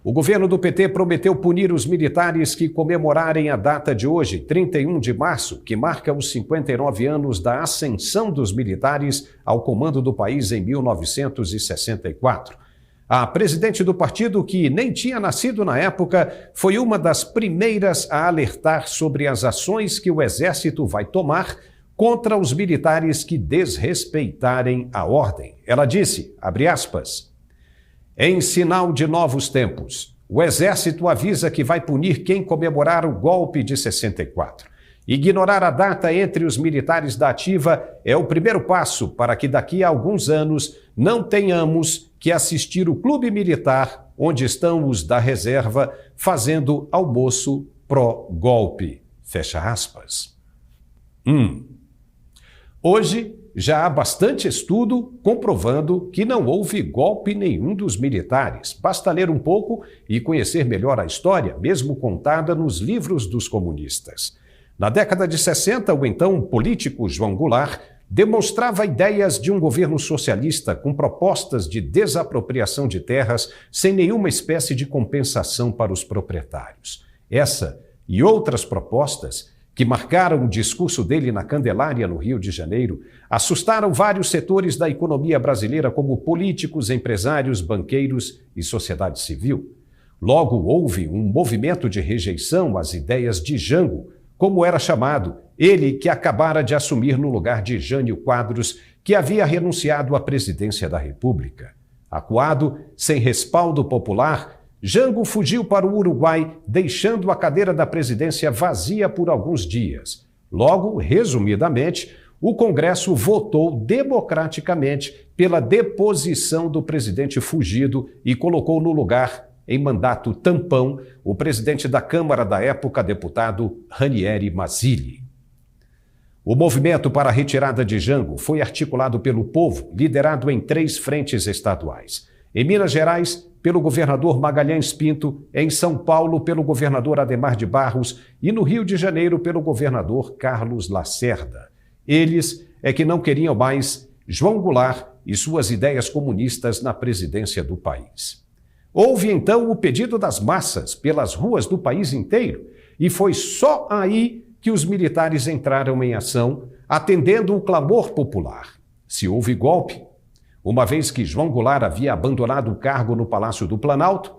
O governo do PT prometeu punir os militares que comemorarem a data de hoje, 31 de março, que marca os 59 anos da ascensão dos militares ao comando do país em 1964. A presidente do partido, que nem tinha nascido na época, foi uma das primeiras a alertar sobre as ações que o Exército vai tomar contra os militares que desrespeitarem a ordem. Ela disse, abre aspas, em sinal de novos tempos, o Exército avisa que vai punir quem comemorar o golpe de 64. Ignorar a data entre os militares da ativa é o primeiro passo para que daqui a alguns anos não tenhamos que assistir o clube militar onde estão os da reserva fazendo almoço pró-golpe. Fecha aspas. Hoje, já há bastante estudo comprovando que não houve golpe nenhum dos militares. Basta ler um pouco e conhecer melhor a história, mesmo contada nos livros dos comunistas. Na década de 60, o então político João Goulart demonstrava ideias de um governo socialista com propostas de desapropriação de terras sem nenhuma espécie de compensação para os proprietários. Essa e outras propostas que marcaram o discurso dele na Candelária, no Rio de Janeiro, assustaram vários setores da economia brasileira, como políticos, empresários, banqueiros e sociedade civil. Logo, houve um movimento de rejeição às ideias de Jango, como era chamado, ele que acabara de assumir no lugar de Jânio Quadros, que havia renunciado à presidência da República. Acuado, sem respaldo popular, Jango fugiu para o Uruguai, deixando a cadeira da presidência vazia por alguns dias. Logo, resumidamente, o Congresso votou democraticamente pela deposição do presidente fugido e colocou no lugar, em mandato tampão, o presidente da Câmara da época, deputado Ranieri Mazzilli. O movimento para a retirada de Jango foi articulado pelo povo, liderado em 3 frentes estaduais. Em Minas Gerais, pelo governador Magalhães Pinto, em São Paulo, pelo governador Adhemar de Barros e no Rio de Janeiro, pelo governador Carlos Lacerda. Eles é que não queriam mais João Goulart e suas ideias comunistas na presidência do país. Houve então o pedido das massas pelas ruas do país inteiro e foi só aí que os militares entraram em ação, atendendo o clamor popular. Se houve golpe, uma vez que João Goulart havia abandonado o cargo no Palácio do Planalto,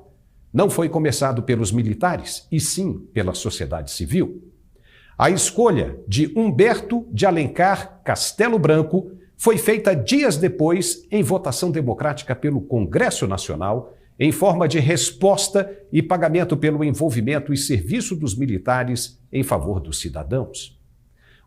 não foi começado pelos militares, e sim pela sociedade civil. A escolha de Humberto de Alencar Castelo Branco foi feita dias depois em votação democrática pelo Congresso Nacional, em forma de resposta e pagamento pelo envolvimento e serviço dos militares em favor dos cidadãos.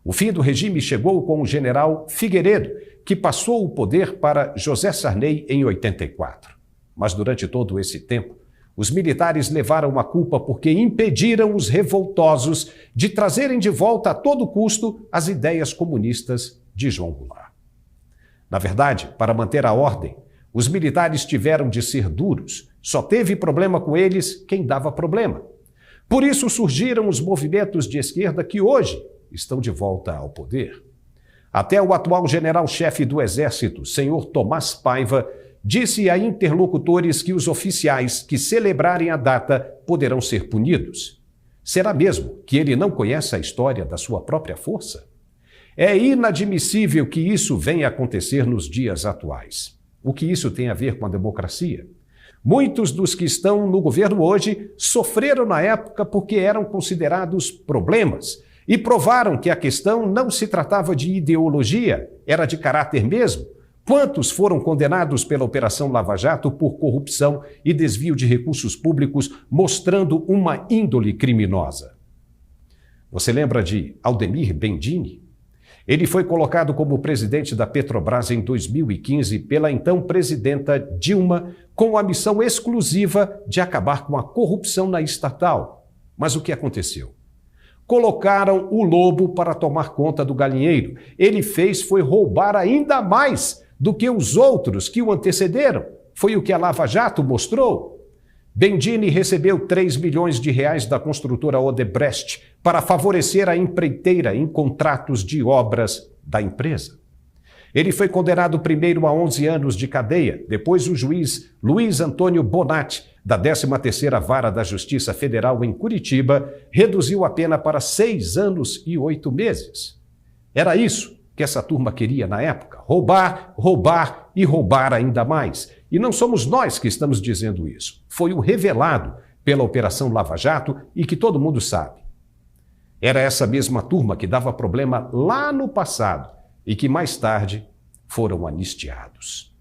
O fim do regime chegou com o general Figueiredo, que passou o poder para José Sarney em 84. Mas durante todo esse tempo, os militares levaram a culpa porque impediram os revoltosos de trazerem de volta a todo custo as ideias comunistas de João Goulart. Na verdade, para manter a ordem, os militares tiveram de ser duros. Só teve problema com eles quem dava problema. Por isso surgiram os movimentos de esquerda que hoje estão de volta ao poder. Até o atual general-chefe do Exército, senhor Tomás Paiva, disse a interlocutores que os oficiais que celebrarem a data poderão ser punidos. Será mesmo que ele não conhece a história da sua própria força? É inadmissível que isso venha a acontecer nos dias atuais. O que isso tem a ver com a democracia? Muitos dos que estão no governo hoje sofreram na época porque eram considerados problemas e provaram que a questão não se tratava de ideologia, era de caráter mesmo. Quantos foram condenados pela Operação Lava Jato por corrupção e desvio de recursos públicos, mostrando uma índole criminosa? Você lembra de Aldemir Bendini? Ele foi colocado como presidente da Petrobras em 2015 pela então presidenta Dilma, com a missão exclusiva de acabar com a corrupção na estatal. Mas o que aconteceu? Colocaram o lobo para tomar conta do galinheiro. Ele foi roubar ainda mais do que os outros que o antecederam. Foi o que a Lava Jato mostrou. Bendini recebeu 3 milhões de reais da construtora Odebrecht para favorecer a empreiteira em contratos de obras da empresa. Ele foi condenado primeiro a 11 anos de cadeia, depois o juiz Luiz Antônio Bonatti, da 13ª Vara da Justiça Federal em Curitiba, reduziu a pena para 6 anos e 8 meses. Era isso que essa turma queria na época: roubar, roubar e roubar ainda mais. E não somos nós que estamos dizendo isso. Foi o revelado pela Operação Lava Jato e que todo mundo sabe. Era essa mesma turma que dava problema lá no passado e que mais tarde foram anistiados.